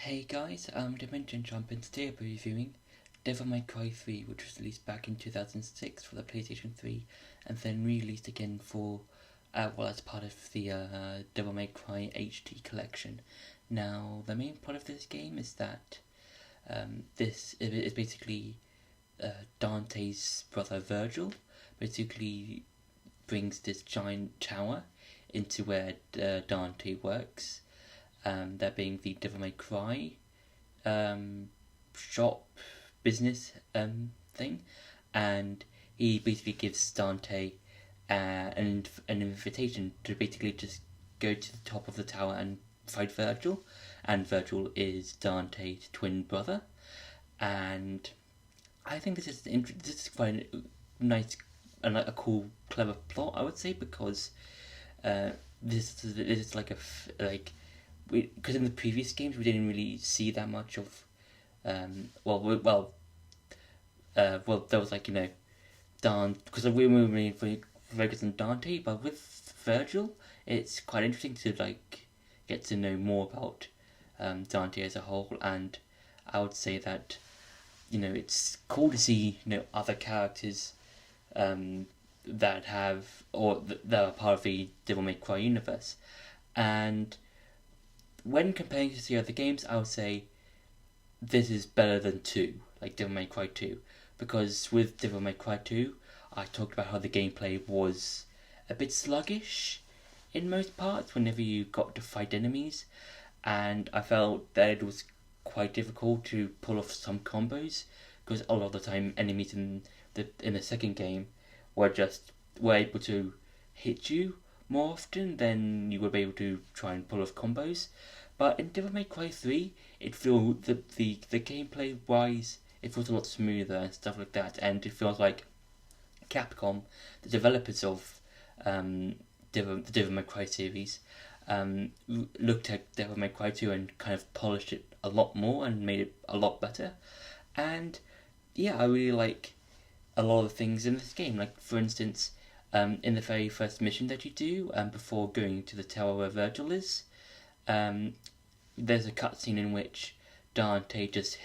Hey guys, Dimension Jump, and today I'll be reviewing Devil May Cry 3, which was released back in 2006 for the PlayStation 3 and then re-released again for, as part of the Devil May Cry HD collection. Now, the main plot of this game is that this is basically Dante's brother Virgil basically brings this giant tower into where Dante works. That being the Devil May Cry shop business thing, and he basically gives Dante an invitation to basically just go to the top of the tower and fight Virgil, and Virgil is Dante's twin brother, and I think this is quite a nice and a cool, clever plot, I would say, because this is like because in the previous games we didn't really see that much of, there was because we were really focused on Dante, but with Virgil, it's quite interesting to get to know more about Dante as a whole, and I would say that it's cool to see other characters that are part of the Devil May Cry universe, and when comparing to the other games, I would say this is better than 2, like Devil May Cry 2. Because with Devil May Cry 2, I talked about how the gameplay was a bit sluggish in most parts whenever you got to fight enemies. And I felt that it was quite difficult to pull off some combos, because a lot of the time enemies in the second game were able to hit you more often than you would be able to try and pull off combos. But in Devil May Cry 3, it feels the gameplay wise, it feels a lot smoother and stuff like that, and it feels like Capcom, the developers of the Devil May Cry series, looked at Devil May Cry 2 and kind of polished it a lot more and made it a lot better. And yeah, I really like a lot of the things in this game. Like, for instance, in the very first mission that you do, before going to the tower where Virgil is, there's a cutscene in which Dante just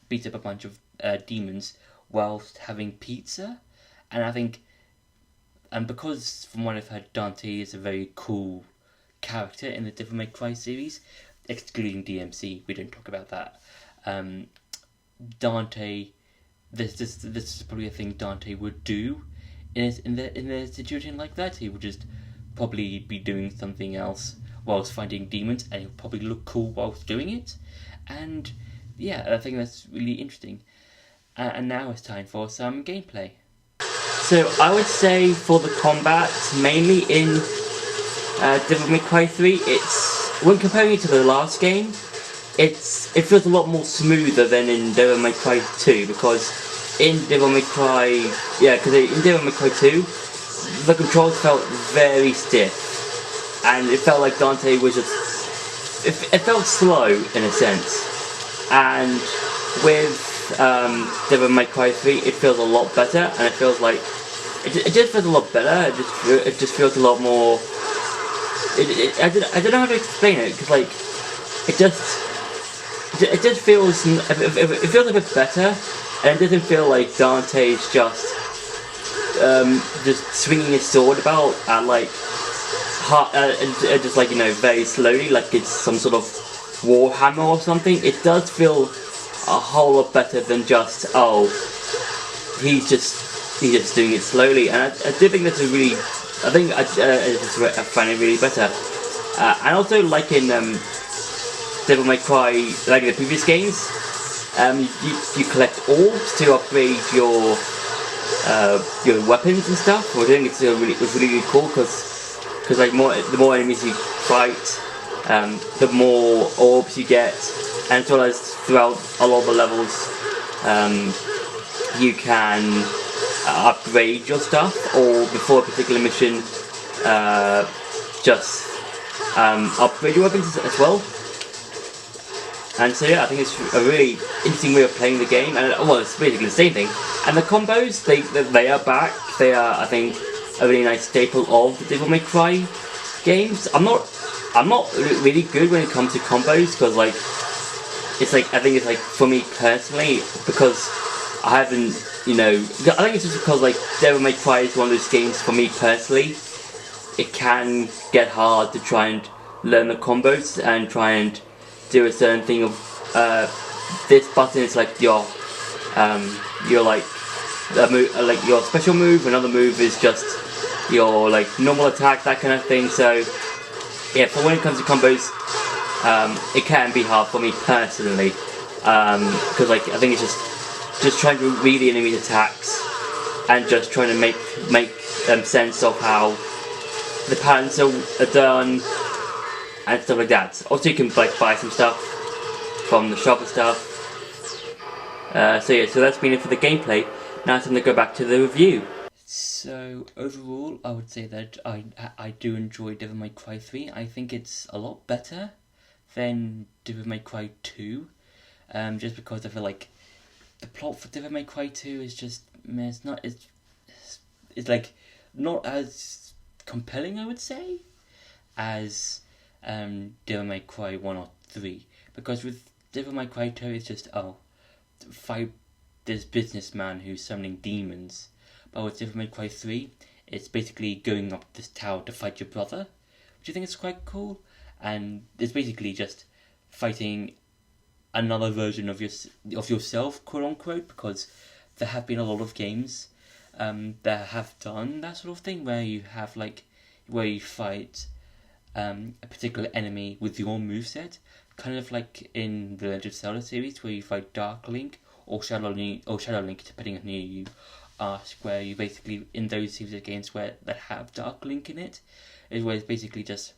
beats up a bunch of demons whilst having pizza, and I think, and because from what I've heard, Dante is a very cool character in the Devil May Cry series, excluding DMC, we don't talk about that. Dante, this is probably a thing Dante would do in a situation like that. He would just probably be doing something else whilst fighting demons, and he'll probably look cool whilst doing it. And yeah, I think that's really interesting. And now it's time for some gameplay. So I would say for the combat, mainly in Devil May Cry 3, when comparing it to the last game, it feels a lot more smoother than in Devil May Cry 2, because in Devil May Cry 2, the controls felt very stiff. And it felt like Dante was just... It felt slow, in a sense. And with Devil May Cry 3, it feels a lot better, and it feels like... It just feels a lot better, it just feels a lot more... I don't know how to explain it, because it just feels... It feels a bit better, and it doesn't feel like Dante's just swinging his sword about at just very slowly, like it's some sort of warhammer or something. It does feel a whole lot better than just he's just doing it slowly, and I do think that's I find it really better. And also, like in Devil May Cry, like in the previous games, you collect orbs to upgrade your weapons and stuff. I think it was really cool, because the more enemies you fight, the more orbs you get, and as well as throughout a lot of the levels, you can upgrade your stuff, or before a particular mission, just upgrade your weapons as well. And so yeah, I think it's a really interesting way of playing the game, and it's basically the same thing. And the combos, they are back. They are, I think, a really nice staple of the Devil May Cry games. I'm not really good when it comes to combos, because it's like, I think it's like, for me personally, because I haven't, I think it's just because like Devil May Cry is one of those games, for me personally, it can get hard to try and learn the combos and try and do a certain thing of, this button is like your like your special move, another move is just your like normal attack, that kind of thing. So yeah, for when it comes to combos, it can be hard for me personally, because like I think it's just trying to read the enemy's attacks and just trying to make sense of how the patterns are done and stuff like that. Also, you can like buy some stuff from the shop and stuff. So yeah, so that's been it for the gameplay. Now it's time to go back to the review. So overall, I would say that I do enjoy Devil May Cry 3. I think it's a lot better than Devil May Cry 2, just because I feel like the plot for Devil May Cry 2 is just, it's like not as compelling, I would say, as Devil May Cry 1 or 3. Because with Devil May Cry 2, it's just, fight this businessman who's summoning demons. But with Devil May Cry 3, it's basically going up this tower to fight your brother, which I think is quite cool. And it's basically just fighting another version of yourself, quote unquote, because there have been a lot of games that have done that sort of thing, where you have where you fight a particular enemy with your moveset, kind of like in the Legend of Zelda series, where you fight Dark Link or Shadow Link, depending on who you ask. Where you basically, in those series of games that have Dark Link in it, is where it's basically just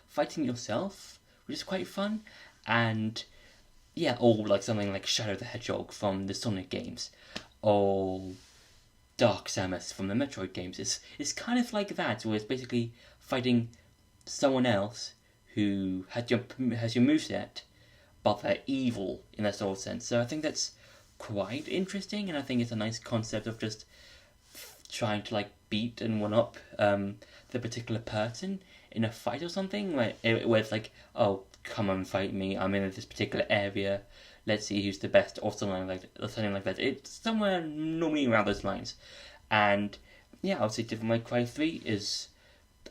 fighting yourself, which is quite fun. And yeah, or like something like Shadow the Hedgehog from the Sonic games, or Dark Samus from the Metroid games. It's kind of like that, where it's basically fighting someone else who has your moveset, but they're evil in that sort of sense. So I think that's quite interesting, and I think it's a nice concept of just trying to like beat and one up the particular person in a fight or something, where it's like, oh, come and fight me, I'm in this particular area, let's see who's the best, or something like that. It's somewhere normally around those lines. And yeah, I would say Devil May Cry 3 is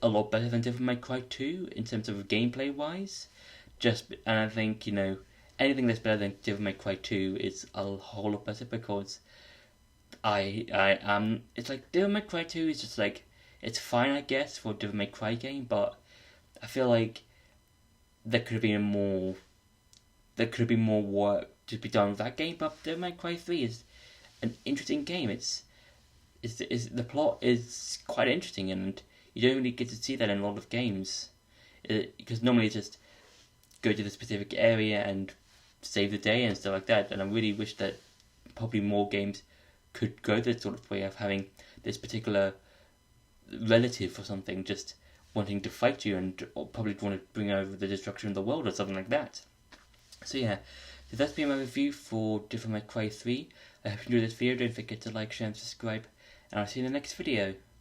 a lot better than Devil May Cry 2 in terms of gameplay wise. And I think, anything that's better than Devil May Cry 2 is a whole lot better, because it's like Devil May Cry 2 is just like, it's fine, I guess, for a Devil May Cry game, but I feel like there could have been more work to be done with that game. But Devil May Cry 3 is an interesting game. The plot is quite interesting, and you don't really get to see that in a lot of games, because normally it's just go to the specific area and save the day and stuff like that. And I really wish that probably more games could go this sort of way of having this particular relative or something just wanting to fight you and probably want to bring over the destruction of the world or something like that. So yeah, so that's been my review for Devil May Cry 3. I hope you enjoyed this video. Don't forget to like, share and subscribe, and I'll see you in the next video.